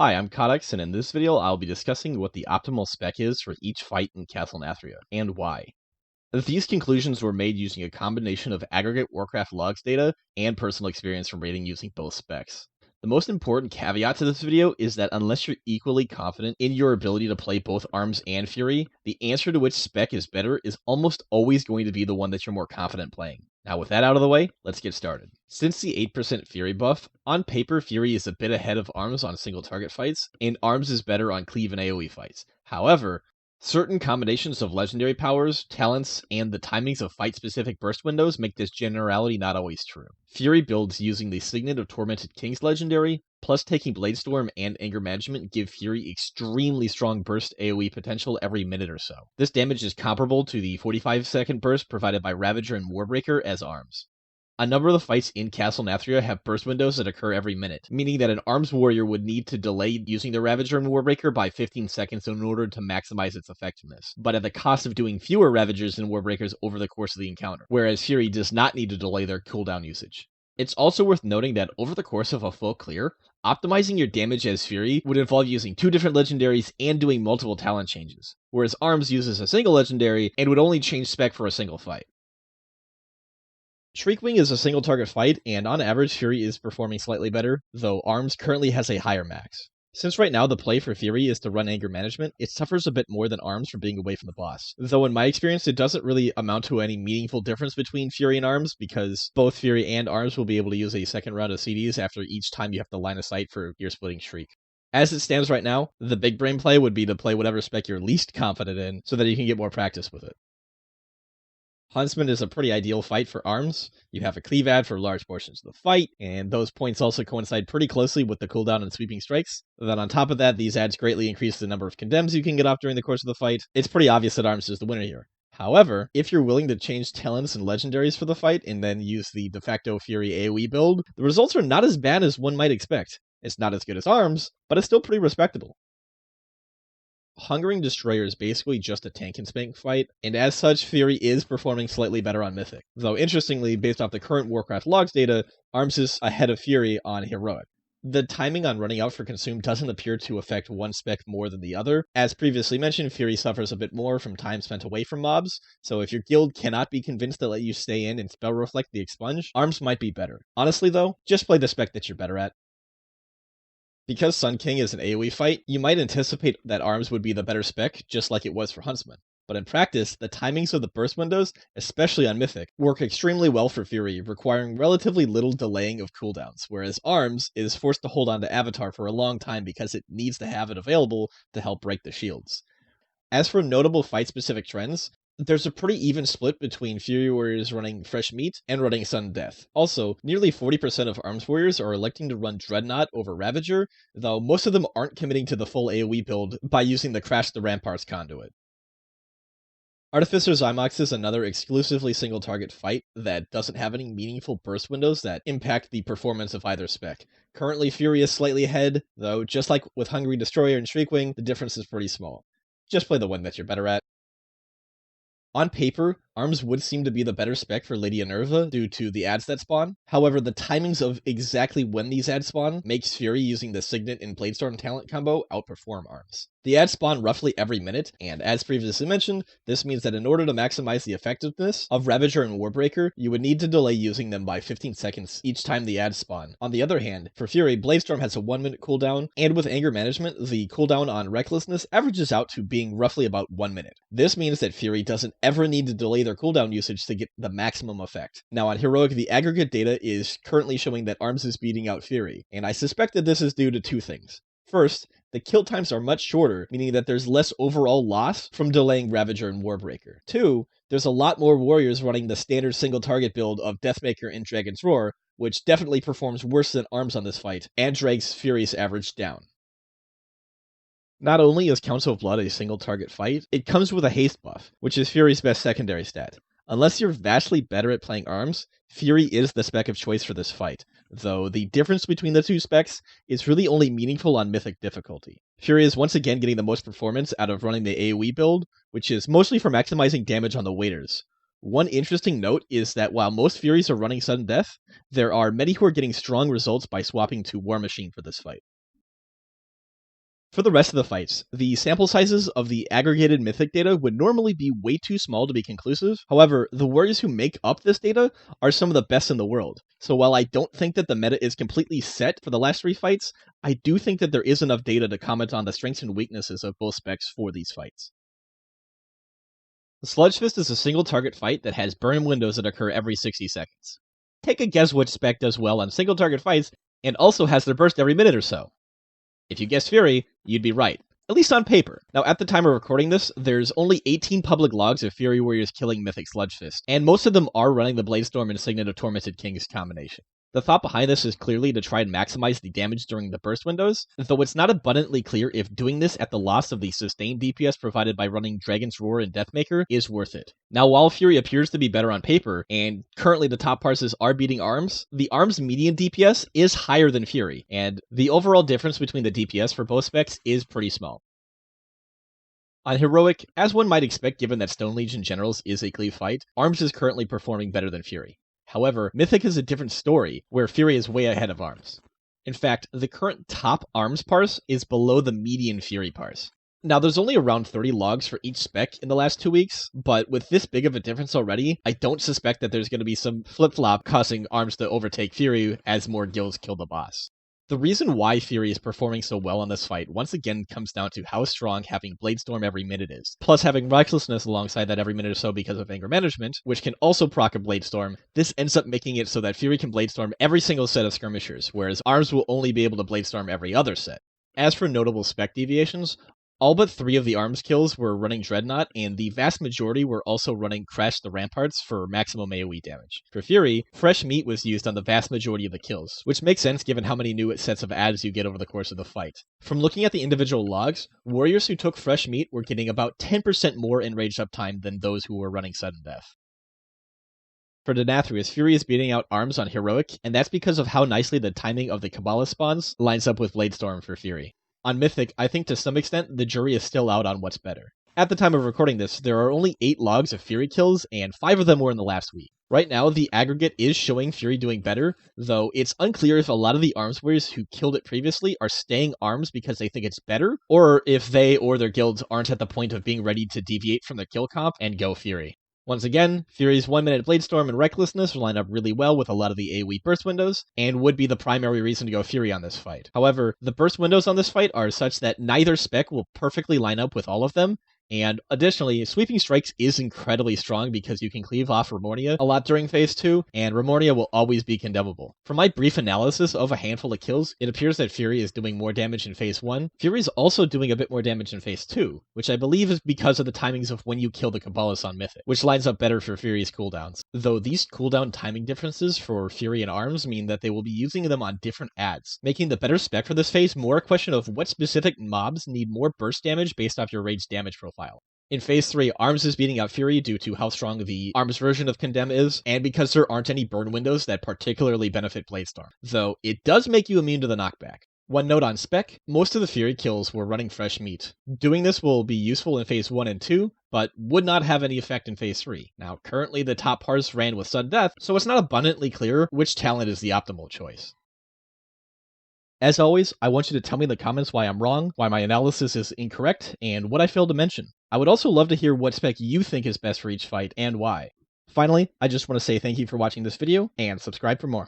Hi, I'm Codex, and in this video I'll be discussing what the optimal spec is for each fight in Castle Nathria, and why. These conclusions were made using a combination of aggregate Warcraft logs data and personal experience from raiding using both specs. The most important caveat to this video is that unless you're equally confident in your ability to play both Arms and Fury, the answer to which spec is better is almost always going to be the one that you're more confident playing. Now with that out of the way, let's get started. Since the 8% Fury buff, on paper Fury is a bit ahead of Arms on single target fights, and Arms is better on cleave and AoE fights. However, certain combinations of legendary powers, talents, and the timings of fight-specific burst windows make this generality not always true. Fury builds using the Signet of Tormented Kings legendary, plus taking Bladestorm and Anger Management give Fury extremely strong burst AoE potential every minute or so. This damage is comparable to the 45-second burst provided by Ravager and Warbreaker as Arms. A number of the fights in Castle Nathria have burst windows that occur every minute, meaning that an Arms warrior would need to delay using the Ravager and Warbreaker by 15 seconds in order to maximize its effectiveness, but at the cost of doing fewer Ravagers and Warbreakers over the course of the encounter, whereas Fury does not need to delay their cooldown usage. It's also worth noting that over the course of a full clear, optimizing your damage as Fury would involve using two different legendaries and doing multiple talent changes, whereas Arms uses a single legendary and would only change spec for a single fight. Shriekwing is a single target fight, and on average Fury is performing slightly better, though Arms currently has a higher max. Since right now the play for Fury is to run Anger Management, it suffers a bit more than Arms from being away from the boss. Though in my experience it doesn't really amount to any meaningful difference between Fury and Arms, because both Fury and Arms will be able to use a second round of CDs after each time you have to line of sight for your splitting Shriek. As it stands right now, the big brain play would be to play whatever spec you're least confident in, so that you can get more practice with it. Huntsman is a pretty ideal fight for Arms. You have a cleave ad for large portions of the fight, and those points also coincide pretty closely with the cooldown and sweeping strikes. Then on top of that, these ads greatly increase the number of condemns you can get off during the course of the fight. It's pretty obvious that Arms is the winner here. However, if you're willing to change talents and legendaries for the fight, and then use the de facto Fury AoE build, the results are not as bad as one might expect. It's not as good as Arms, but it's still pretty respectable. Hungering Destroyer is basically just a tank and spank fight, and as such, Fury is performing slightly better on Mythic. Though interestingly, based off the current Warcraft logs data, Arms is ahead of Fury on Heroic. The timing on running out for Consume doesn't appear to affect one spec more than the other. As previously mentioned, Fury suffers a bit more from time spent away from mobs, so if your guild cannot be convinced to let you stay in and spell reflect the expunge, Arms might be better. Honestly though, just play the spec that you're better at. Because Sun King is an AoE fight, you might anticipate that Arms would be the better spec, just like it was for Huntsman. But in practice, the timings of the burst windows, especially on Mythic, work extremely well for Fury, requiring relatively little delaying of cooldowns, whereas Arms is forced to hold on to Avatar for a long time because it needs to have it available to help break the shields. As for notable fight-specific trends, there's a pretty even split between Fury warriors running Fresh Meat and running Sudden Death. Also, nearly 40% of Arms warriors are electing to run Dreadnought over Ravager, though most of them aren't committing to the full AoE build by using the Crash the Ramparts conduit. Artificer Xy'mox is another exclusively single target fight that doesn't have any meaningful burst windows that impact the performance of either spec. Currently Fury is slightly ahead, though just like with Hungry Destroyer and Shriekwing, the difference is pretty small. Just play the one that you're better at. On paper, Arms would seem to be the better spec for Lady Inerva due to the ads that spawn. However, the timings of exactly when these ads spawn makes Fury using the Signet and Bladestorm talent combo outperform Arms. The ads spawn roughly every minute, and as previously mentioned, this means that in order to maximize the effectiveness of Ravager and Warbreaker, you would need to delay using them by 15 seconds each time the ads spawn. On the other hand, for Fury, Bladestorm has a 1-minute cooldown, and with Anger Management, the cooldown on Recklessness averages out to being roughly about 1 minute. This means that Fury doesn't ever need to delay their cooldown usage to get the maximum effect. Now on Heroic, the aggregate data is currently showing that Arms is beating out Fury, and I suspect that this is due to two things. First, the kill times are much shorter, meaning that there's less overall loss from delaying Ravager and Warbreaker. Two, there's a lot more warriors running the standard single target build of Deathmaker and Dragon's Roar, which definitely performs worse than Arms on this fight, and drags Fury's average down. Not only is Council of Blood a single target fight, it comes with a haste buff, which is Fury's best secondary stat. Unless you're vastly better at playing Arms, Fury is the spec of choice for this fight, though the difference between the two specs is really only meaningful on Mythic difficulty. Fury is once again getting the most performance out of running the AoE build, which is mostly for maximizing damage on the waiters. One interesting note is that while most Furies are running Sudden Death, there are many who are getting strong results by swapping to War Machine for this fight. For the rest of the fights, the sample sizes of the aggregated mythic data would normally be way too small to be conclusive. However, the warriors who make up this data are some of the best in the world. So while I don't think that the meta is completely set for the last 3 fights, I do think that there is enough data to comment on the strengths and weaknesses of both specs for these fights. The Sludgefist is a single target fight that has burn windows that occur every 60 seconds. Take a guess which spec does well on single target fights and also has their burst every minute or so. If you guessed Fury, you'd be right, at least on paper. Now, at the time of recording this, there's only 18 public logs of Fury warriors killing Mythic Sludgefist, and most of them are running the Bladestorm and Signet of Tormented Kings combination. The thought behind this is clearly to try and maximize the damage during the burst windows, though it's not abundantly clear if doing this at the loss of the sustained DPS provided by running Dragon's Roar and Deathmaker is worth it. Now, while Fury appears to be better on paper, and currently the top parses are beating ARMS, the ARMS median DPS is higher than Fury, and the overall difference between the DPS for both specs is pretty small. On Heroic, as one might expect given that Stone Legion Generals is a cleave fight, ARMS is currently performing better than Fury. However, Mythic is a different story, where Fury is way ahead of ARMS. In fact, the current top ARMS parse is below the median Fury parse. Now, there's only around 30 logs for each spec in the last 2 weeks, but with this big of a difference already, I don't suspect that there's going to be some flip-flop causing ARMS to overtake Fury as more guilds kill the boss. The reason why Fury is performing so well on this fight once again comes down to how strong having Bladestorm every minute is, plus having Recklessness alongside that every minute or so because of Anger Management, which can also proc a Bladestorm. This ends up making it so that Fury can Bladestorm every single set of skirmishers, whereas ARMS will only be able to Bladestorm every other set. As for notable spec deviations, all but 3 of the ARMS kills were running Dreadnought, and the vast majority were also running Crash the Ramparts for maximum AoE damage. For Fury, Fresh Meat was used on the vast majority of the kills, which makes sense given how many new sets of adds you get over the course of the fight. From looking at the individual logs, warriors who took Fresh Meat were getting about 10% more enraged uptime than those who were running Sudden Death. For Denathrius, Fury is beating out ARMS on Heroic, and that's because of how nicely the timing of the Kabbalah spawns lines up with Bladestorm for Fury. On Mythic, I think to some extent, the jury is still out on what's better. At the time of recording this, there are only 8 logs of Fury kills, and 5 of them were in the last week. Right now, the aggregate is showing Fury doing better, though it's unclear if a lot of the ARMS warriors who killed it previously are staying ARMS because they think it's better, or if they or their guilds aren't at the point of being ready to deviate from their kill comp and go Fury. Once again, Fury's 1-minute Bladestorm and Recklessness line up really well with a lot of the AoE burst windows, and would be the primary reason to go Fury on this fight. However, the burst windows on this fight are such that neither spec will perfectly line up with all of them, and additionally, Sweeping Strikes is incredibly strong because you can cleave off Remornia a lot during Phase 2, and Remornia will always be condemnable. From my brief analysis of a handful of kills, it appears that Fury is doing more damage in Phase 1. Fury is also doing a bit more damage in Phase 2, which I believe is because of the timings of when you kill the Cabalists on Mythic, which lines up better for Fury's cooldowns. Though these cooldown timing differences for Fury and ARMS mean that they will be using them on different adds, making the better spec for this phase more a question of what specific mobs need more burst damage based off your rage damage profile. In Phase 3, ARMS is beating out Fury due to how strong the ARMS version of Condemn is, and because there aren't any burn windows that particularly benefit Bladestorm, though it does make you immune to the knockback. One note on spec, most of the Fury kills were running Fresh Meat. Doing this will be useful in Phase 1 and 2, but would not have any effect in Phase 3. Now, currently the top parse ran with Sudden Death, so it's not abundantly clear which talent is the optimal choice. As always, I want you to tell me in the comments why I'm wrong, why my analysis is incorrect, and what I failed to mention. I would also love to hear what spec you think is best for each fight, and why. Finally, I just want to say thank you for watching this video, and subscribe for more.